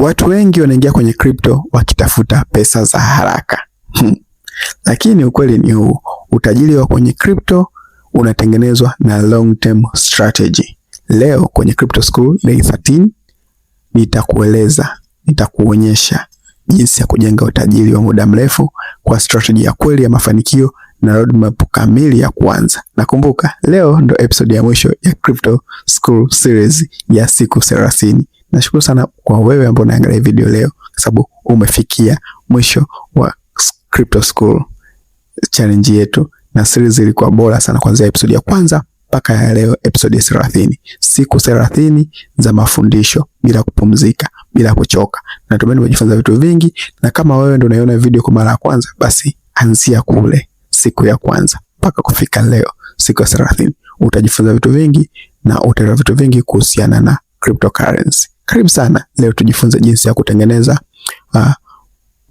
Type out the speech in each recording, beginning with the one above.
Watu wengi wanaingia kwenye crypto wakitafuta pesa za haraka. Lakini ukweli ni huu, utajiri wa kwenye crypto unatengenezwa na long term strategy. Leo kwenye Crypto School Day 13 nitakuonyesha jinsi ya kujenga utajiri wa muda mrefu kwa strategy ya kweli ya mafanikio na roadmap kamili ya kuanza. Nakumbuka leo ndo episode ya mwisho ya Crypto School series ya siku 30. Nashukuru sana kwa wewe ambao unaangalia video leo kwa sababu umefikia mwisho wa Crypto School challenge yetu, na series ilikuwa bora sana kuanzia episode ya kwanza mpaka ya leo episode ya 30. Siku 30 za mafundisho bila kupumzika, bila kuchoka. Natumai umejifunza vitu vingi, na kama wewe ndio unaiona video kwa mara ya kwanza, basi anzia kule siku ya kwanza mpaka kufika leo siku ya 30. Utajifunza vitu vingi na utaelewa vitu vingi kuhusiana na cryptocurrency. Karibu sana. Leo tujifunze jinsi ya kutengeneza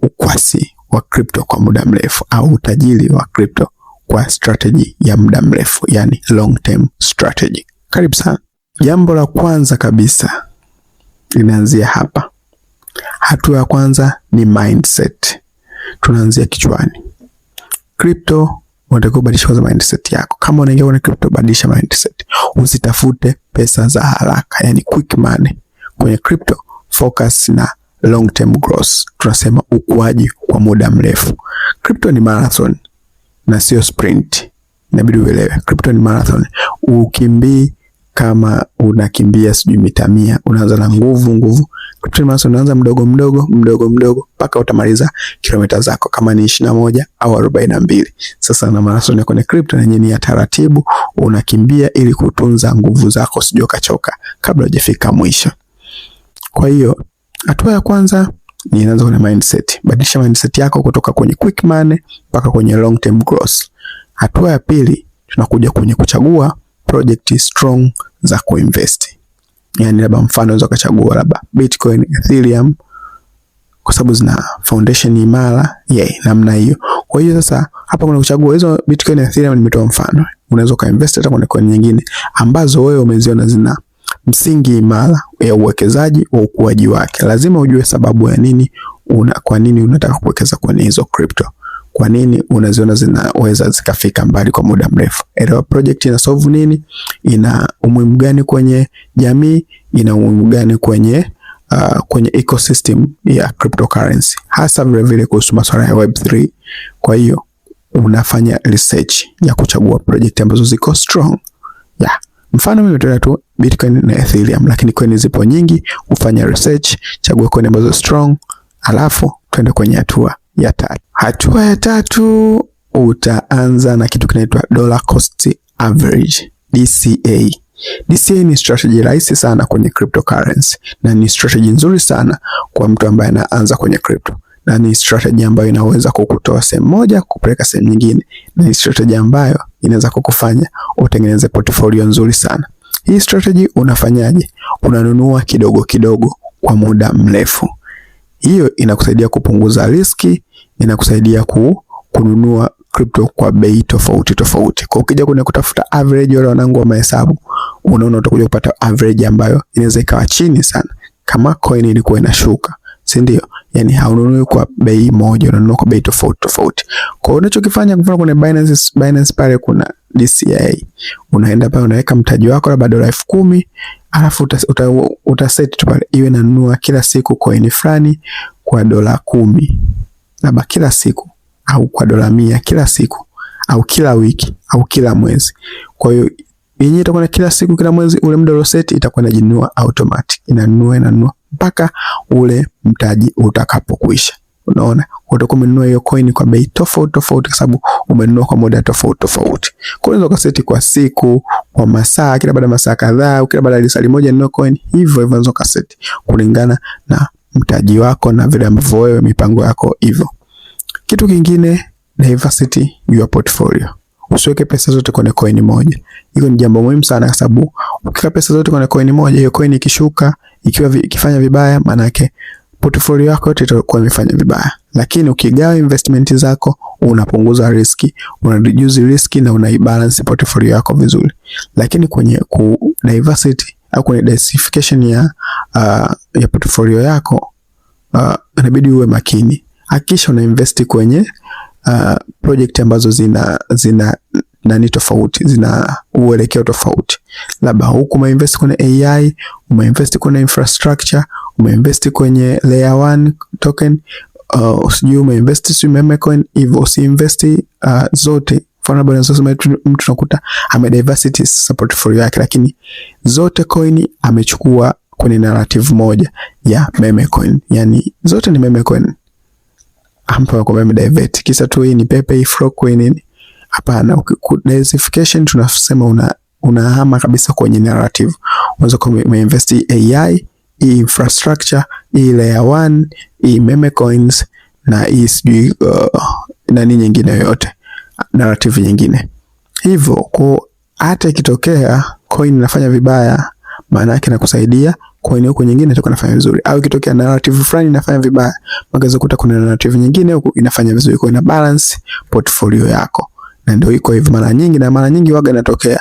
ukwasi wa crypto kwa muda mrefu, au utajiri wa crypto kwa strategy ya muda mrefu, yani long term strategy. Karibu sana. Jambo la kwanza kabisa linaanzia hapa. Hatua ya kwanza ni mindset. Tunaanzia kichwani. Crypto unatakiwa kubadilisha kwanza mindset yako. Kama unaingia kwenye crypto, badilisha mindset. Usitafute pesa za haraka, yani quick money. Kwenye crypto focus na long term growth. Tunasema ukuaji kwa muda mrefu. Crypto ni marathon na sio sprint. Inabidi uelewe. Crypto ni marathon. Ukimbii kama unakimbia sijui mita 100, unaanza na nguvu. Crypto ni marathon, unaanza mdogo mpaka utamaliza kilomita zako kama ni 21 au 42. Sasa na marathon kwenye crypto yenyewe ni ya taratibu, unakimbia ili kutunza nguvu zako usije ukachoka kabla hujafika mwisho. Kwa hiyo hatua ya kwanza ni inaanza kwenye mindset. Badilisha mindset yako kutoka kwenye quick money mpaka kwenye long term growth. Hatua ya pili tunakuja kwenye kuchagua project strong za kuinvest. Yani labda mfano unaweza kuchagua labda Bitcoin, Ethereum kwa sababu zina foundation imara, namna hiyo. Kwa hiyo sasa hapa kuna kuchagua hizo Bitcoin na Ethereum, nimetoa mfano. Unaweza kuinvest hata kwenye coin nyingine ambazo wewe umeziona zina msingi imara ya uwekezaji wa ukuaji wake. Lazima ujue sababu ya nini kwa nini unataka kuwekeza kwenye hizo crypto. Kwa nini unaziona zinaweza zikafika mbali kwa muda mrefu. Elewa project ina solve nini, ina umuhimu gani kwenye jamii, ina umuhimu gani kwenye ecosystem ya cryptocurrency, hasa vile vile kuhusu masuala ya Web3. Kwa hiyo unafanya research ya kuchagua project ambazo ziko strong. Mfano mimi nimetolea tu Bitcoin na Ethereum, lakini coin zipo nyingi. Ufanya research, chagua coin ambazo strong, alafu twende kwenye hatua ya tatu. Hatua ya tatu utaanza na kitu kinaitwa dollar cost average, DCA. DCA ni strategy rahisi sana kwenye cryptocurrency, na ni strategy nzuri sana kwa mtu ambaye anaanza kwenye crypto, na ni strategy ambayo inaweza kukutoa sehemu moja kupeleka sehemu nyingine, na ni strategy ambayo inaweza kukufanya utengeneze portfolio nzuri sana. Hii strategy unafanyaje? Unanunua kidogo kidogo kwa muda mrefu. Hiyo inakusaidia kupunguza riski, inakusaidia kununua crypto kwa bei tofauti. Kwa ukija kuna kutafuta average, wale wanangu wa mahesabu, unaona utakuja kupata average ambayo inaweza ikawa chini sana kama coin ilikuwa inashuka, si ndio? Yani haununui kwa bei moja, unanunua kwa bei tofauti. Kwa hiyo unachokifanya, kwa mfano kwenye Binance pale kuna DCA. Unaenda pale unaweka mtaji wako labda $10,000, alafu utaset tu pale iwe nanunua kila siku coin fulani kwa $10 labda kila siku, au kwa $100 kila siku, au kila wiki, au kila mwezi. Kwa hiyo yenyewe itakuwa kila siku, kila mwezi, ule muda set itakuwa inajinunua automatic, inanunua mpaka ule mtaji utakapokwisha. Unaona, utakuwa umenunua hiyo coin kwa bei tofauti kwa sababu umenunua kwa muda tofauti. Kwa hiyo unaweza kuseti kwa siku, kwa masaa, kila baada ya masaa kadhaa, kila baada ya saa moja nunua coin, hivyo unaweza kuseti kulingana na mtaji wako na vile ambavyo wewe mipango yako hivyo. Kitu kingine, diversity your portfolio. Usiweke pesa zote kwenye coin moja. Hiyo ni jambo muhimu sana, kwa sababu ukiweka pesa zote kwenye coin moja, hiyo coin ikishuka, ikifanya vibaya, maana yake portfolio yako yote itakuwa imefanya vibaya. Lakini ukigawa investment zako, unapunguza riski, unareduce riski, na unaibalance portfolio yako vizuri. Lakini kwenye diversity au kwenye diversification ya portfolio yako, inabidi uwe makini. Hakikisha una invest kwenye project ambazo zina nani tofauti, zina uelekeo tofauti. Labda huku umeinvest kwenye AI, umeinvest kwenye infrastructure, umeinvest kwenye layer 1 token, usijui umeinvest meme coin, hivyo usiinvest zote. Mfano bwana sasa mtu tunakuta amediversity portfolio yake, lakini zote coin amechukua kwenye narrative moja ya meme coin. Yani zote ni meme coin. Hapa kwa meme divert. Kisa tu hii ni Pepe, Flock coin. Hapana, diversification tunasema unahama kabisa kwenye narrative. Unaweza kuinvest AI, infrastructure, layer 1, meme coins na sijui nani nyingine yoyote, narrative nyingine. Hivyo kwa hata ikitokea coin inafanya vibaya, maana yake inakusaidia coin huko nyingine itakuwa inafanya vizuri. Au ikitokea narrative fulani inafanya vibaya, unaweza kukuta kuna narrative nyingine huko inafanya vizuri, kwa ina balance portfolio yako. Na ndio iko hivyo mara nyingi waga inatokea.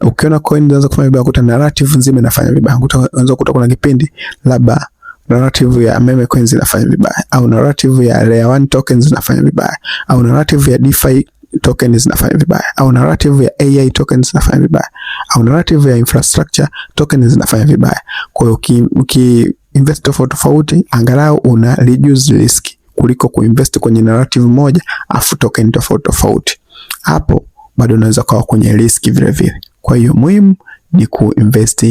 Ukiona coin inaanza kufanya vibaya, kuta narrative nzima inafanya vibaya. Unaweza kukuta kuna kipindi labda narrative ya meme coins inafanya vibaya, au narrative ya layer 1 tokens inafanya vibaya, au narrative ya DeFi tokens zinafanya vibaya, au narrative ya AI tokens zinafanya vibaya, au narrative ya infrastructure tokens zinafanya vibaya. Kwa hiyo invest tofauti, angalau una reduce risk kuliko kuinvest kwenye narrative moja afu token tofauti. Hapo bado unaweza kuwa kwenye risk vile vile. Kwa hiyo muhimu ni kuinvest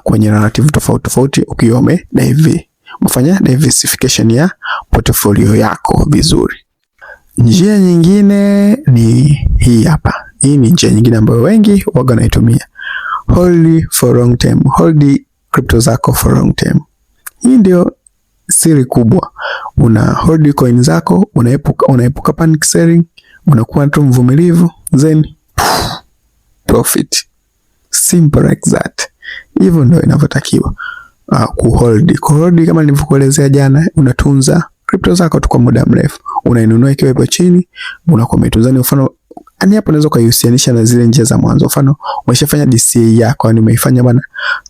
kwenye narrative tofauti ukiwa umefanya diversification ya portfolio yako vizuri. Njia nyingine ni hii hapa. Hii ni njia nyingine ambayo wengi waga wanaitumia. Hold for long term. Hold crypto zako for long term. Hii ndio siri kubwa. Una hold coin zako, unaepuka panic selling, unakuwa tu mvumilivu, then profit. Simple like that. Hivyo ndio inavyotakiwa kuhold. Kuhold kama nilivyokuelezea jana, unatunza crypto zako tu kwa muda mrefu. Unainunua ikiwa ipo chini, unakuwa umetunza. Ni mfano, yani hapo unaweza kuihusianisha na zile njia za mwanzo. Mfano, umeshafanya DCA yako, yani umeifanya bwana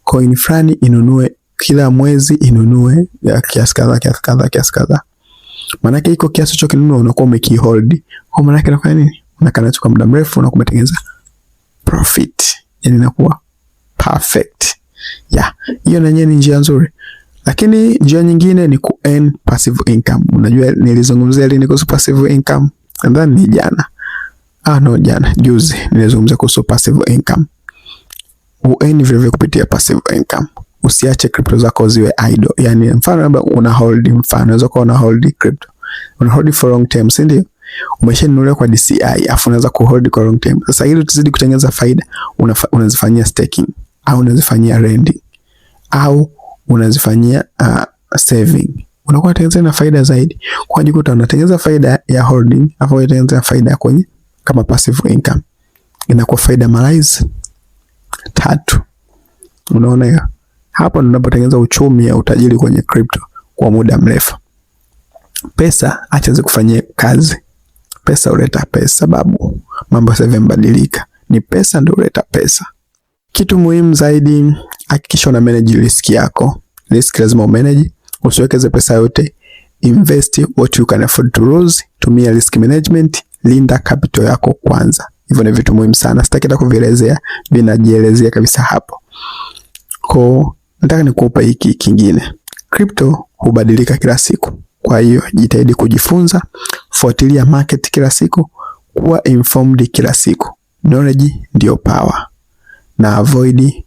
coin fulani inunue kila mwezi, inunue kiasi kadhaa. Maana yake iko kiasi chochote kinunua unakuwa umekihold. Kwa maana yake inafanya nini? Unakaa kwa muda mrefu, unakuwa umetengeneza profit. Yani inakuwa perfect. Hiyo na yenyewe ni njia nzuri. Lakini njia nyingine ni ku earn passive income. Unajua nilizungumzia lini kuhusu passive income? Nadhani ni jana. Juzi nilizungumzia kuhusu passive income. Earn vile kupitia passive income. Usiache crypto zako ziwe idle. Yani mfano labda una hold, unaweza kuwa una hold crypto. Una hold for long term, si ndio? Umeshanunulia kwa DCI, afu unaweza ku hold for long term. Sasa ili tuzidi kutengeneza faida, unazifanyia staking, au unazifanyia lending, au unazifanyia saving. Unakuwa unatengeneza na faida zaidi. Kwa hiyo unatengeneza faida ya holding, afu unatengeneza faida kwenye kama passive income. Inakuwa faida mara 3. Unaona hiyo? Hapo unapotengeneza uchumi ya utajiri kwenye crypto kwa muda mrefu. Pesa acha zikufanyie kazi. Pesa huleta pesa, sababu mambo sasa yamebadilika. Ni pesa ndio huleta pesa. Kitu muhimu zaidi, hakikisha una manage risk yako. Risk lazima umanage. Usiwekeze pesa yote. Invest what you can afford to lose. Tumia risk management. Linda capital yako kwanza. Hivyo ni vitu muhimu sana. Sitaki hata kuvielezea, vinajielezea kabisa hapo. Kwa nataka nikupe hiki kingine. Crypto hubadilika kila siku. Kwa hiyo jitahidi kujifunza, fuatilia market kila siku, kuwa informed kila siku. Knowledge ndio power. Na avoid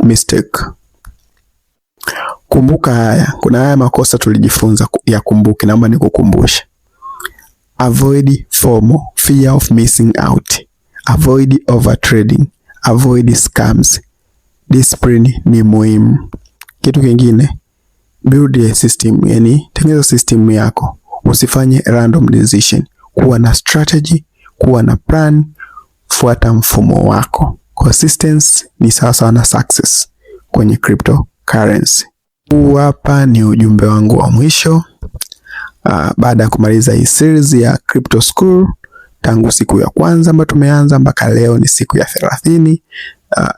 mistake. Kumbuka haya, kuna haya makosa tulijifunza ya kumbuke, naomba nikukumbushe. Avoid FOMO, fear of missing out. Avoid overtrading. Avoid scams. Discipline ni muhimu. Kitu kingine, build a system, yani tengeneza system yako. Usifanye random decision. Kuwa na strategy, kuwa na plan, fuata mfumo wako. Consistency ni sawa na success kwenye cryptocurrency. Huu hapa ni ujumbe wangu wa mwisho. Baada ya kumaliza hii series ya Crypto School, tangu siku ya kwanza ambayo tumeanza mpaka leo ni siku ya 30.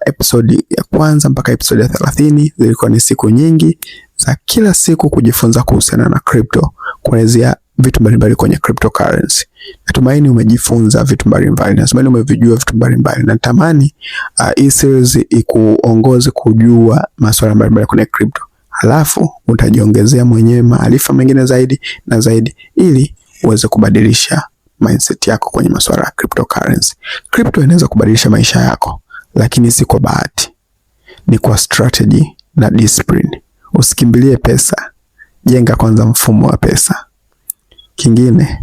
Episode ya kwanza mpaka episode ya 30 zilikuwa ni siku nyingi, za kila siku kujifunza kuhusiana na crypto, kuelezea vitu mbalimbali kwenye cryptocurrency. Natumaini umejifunza vitu mbalimbali, natumaini umevijua vitu mbalimbali. Natamani hii series ikuongoze kujua masuala mbalimbali kwenye crypto. Halafu utajiongezea mwenyewe maarifa mengine zaidi na zaidi ili uweze kubadilisha mindset yako kwenye masuala ya cryptocurrency. Crypto inaweza kubadilisha maisha yako, lakini si kwa bahati. Ni kwa strategy na discipline. Usikimbilie pesa. Jenga kwanza mfumo wa pesa. Kingine,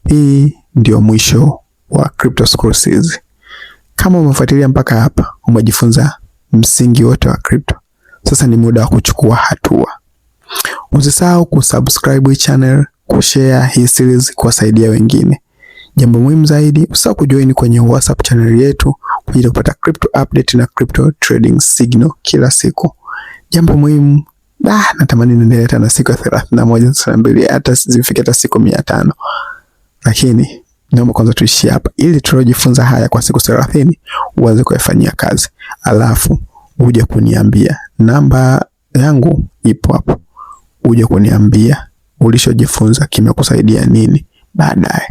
hii ndio mwisho wa Crypto School Series. Kama umefuatilia mpaka hapa, umejifunza msingi wote wa crypto. Sasa ni muda wa kuchukua hatua. Usisahau kusubscribe hii channel, kushare hii series kuwasaidia wengine. Jambo muhimu zaidi, usisahau kujoin kwenye WhatsApp channel yetu kwa ajili ya kupata crypto update na crypto trading signal kila siku. Jambo muhimu, natamani niendelee tena siku ya 31 saa 2 hata zifike hata siku 500. Lakini naomba kwanza tuishie hapa ili tujifunza haya kwa siku 30 uanze kuyafanyia kazi. Alafu uje kuniambia, namba yangu ipo hapo. Uje kuniambia ulichojifunza kimekusaidia nini baadaye.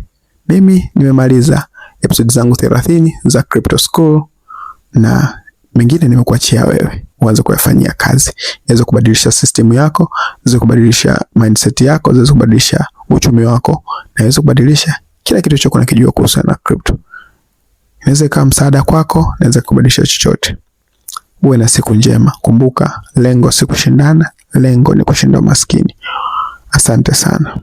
Mimi nimemaliza episode zangu 30 za Crypto School na mengine nimekuachia wewe uanze kuyafanyia kazi. Iweze kubadilisha system yako, iweze kubadilisha mindset yako, iweze kubadilisha uchumi wako na iweze kubadilisha kila kitu chako unakijua kuhusiana na crypto. Inaweza kama msaada kwako, inaweza kubadilisha chochote. Uwe na siku njema. Kumbuka, lengo si kushindana, lengo ni kushinda umaskini. Asante sana.